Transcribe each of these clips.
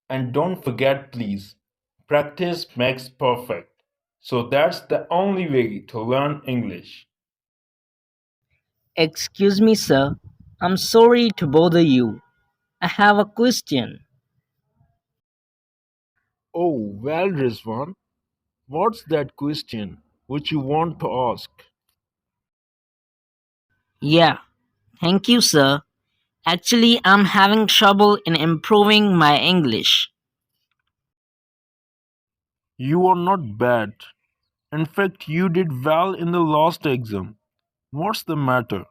And don't forget, please, practice makes perfect. So that's the only way to learn English. Excuse me, sir. I'm sorry to bother you. I have a question. Oh, well, Rizwan, what's that question which you want to ask? Yeah, thank you, sir. Actually, I'm having trouble in improving my English. You are not bad. In fact, you did well in the last exam. What's the matter?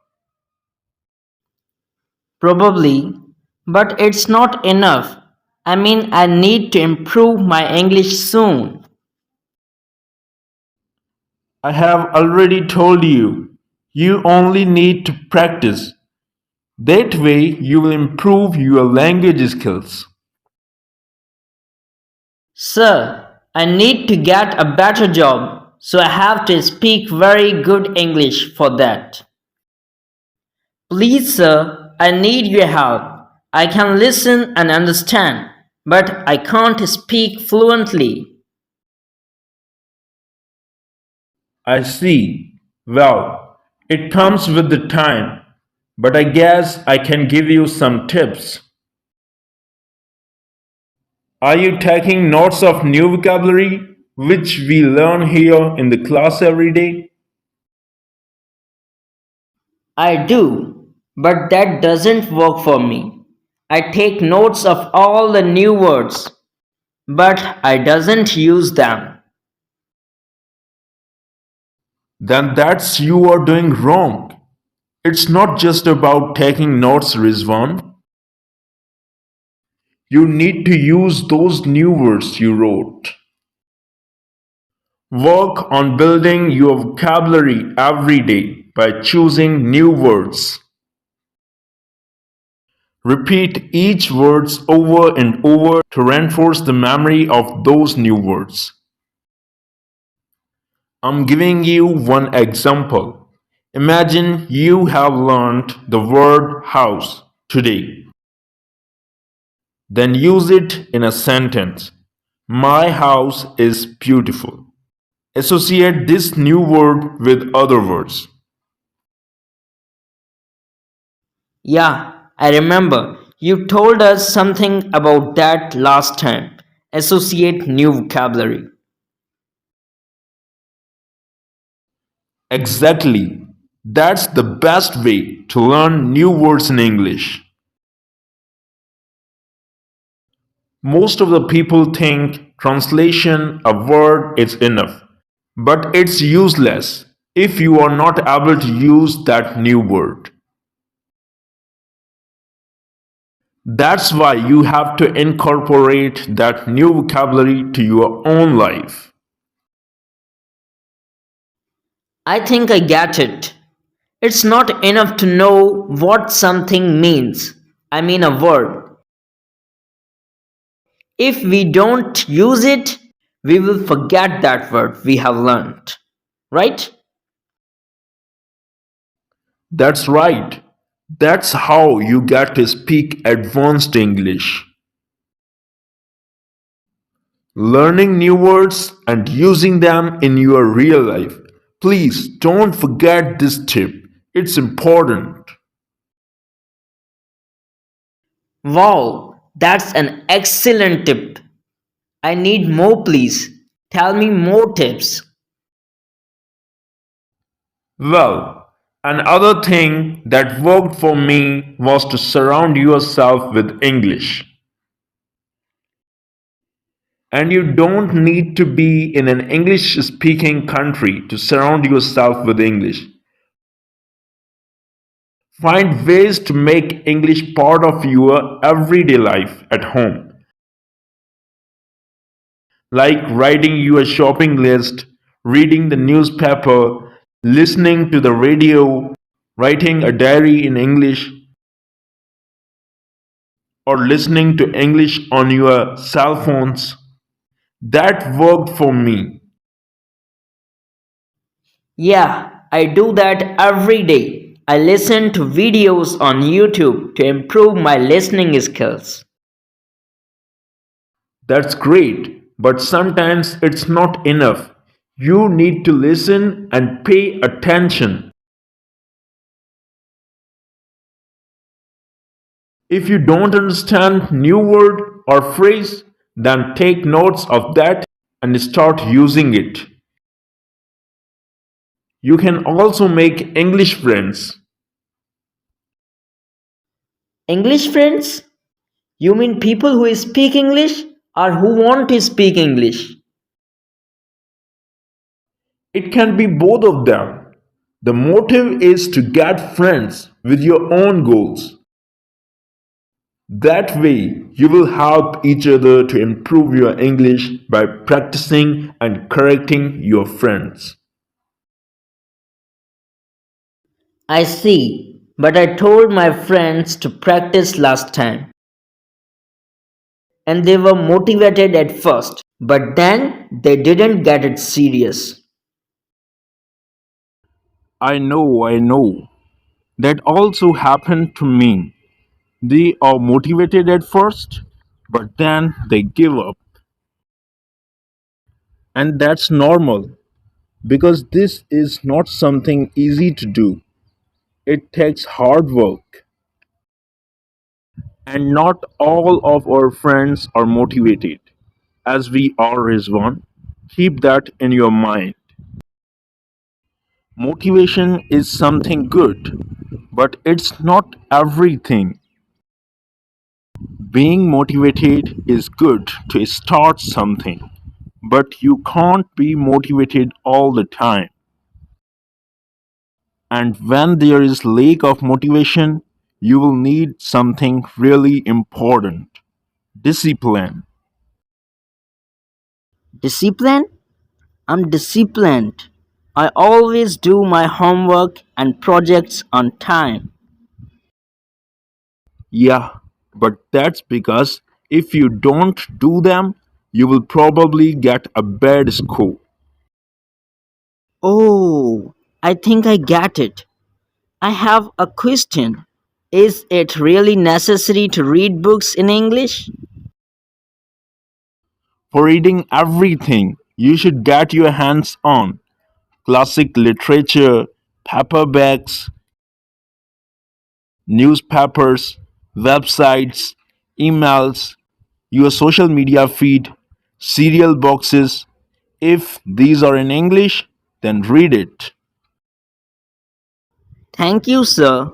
Probably, but it's not enough. I mean, I need to improve my English soon. I have already told you. You only need to practice. That way, you will improve your language skills. Sir, I need to get a better job, so I have to speak very good English for that. Please, sir, I need your help. I can listen and understand, but I can't speak fluently. I see. Well, it comes with the time, but I guess I can give you some tips. Are you taking notes of new vocabulary which we learn here in the class every day? I do, but that doesn't work for me. I take notes of all the new words, but I doesn't use them. Then that's you are doing wrong. It's not just about taking notes, Rizwan. You need to use those new words you wrote. Work on building your vocabulary every day by choosing new words. Repeat each words over and over to reinforce the memory of those new words. I'm giving you one example. Imagine you have learned the word house today. Then use it in a sentence. My house is beautiful. Associate this new word with other words. Yeah, I remember. You told us something about that last time. Associate new vocabulary. Exactly. That's the best way to learn new words in English. Most of the people think translation a word is enough, but it's useless if you are not able to use that new word. That's why you have to incorporate that new vocabulary to your own life. I think I get it. It's not enough to know what something means. I mean, a word. If we don't use it, we will forget that word we have learned. Right? That's right. That's how you get to speak advanced English. Learning new words and using them in your real life. Please don't forget this tip. It's important. Wow, that's an excellent tip. I need more, please. Tell me more tips. Well, another thing that worked for me was to surround yourself with English. And you don't need to be in an English speaking country to surround yourself with English. Find ways to make English part of your everyday life at home, like writing your shopping list, reading the newspaper, listening to the radio, writing a diary in English, or listening to English on your cell phones. That worked for me. Yeah, I do that every day. I listen to videos on YouTube to improve my listening skills. That's great, but sometimes it's not enough. You need to listen and pay attention. If you don't understand new word or phrase, then take notes of that and start using it. You can also make English friends. English friends? You mean people who speak English or who want to speak English? It can be both of them. The motive is to get friends with your own goals. That way, you will help each other to improve your English by practicing and correcting your friends. I see, but I told my friends to practice last time and they were motivated at first, but then they didn't get it serious. I know. That also happened to me. They are motivated at first, but then they give up. And that's normal because this is not something easy to do. It takes hard work. And not all of our friends are motivated, as we are, Rizwan. Keep that in your mind. Motivation is something good, but it's not everything. Being motivated is good to start something, but you can't be motivated all the time. And when there is lack of motivation, you will need something really important: discipline. Discipline? I'm disciplined. I always do my homework and projects on time. Yeah, but that's because if you don't do them, you will probably get a bad score. Oh, I think I get it. I have a question. Is it really necessary to read books in English? For reading everything, you should get your hands on classic literature, paperbacks, newspapers, websites, emails, your social media feed, cereal boxes. If these are in English, then read it. Thank you, sir.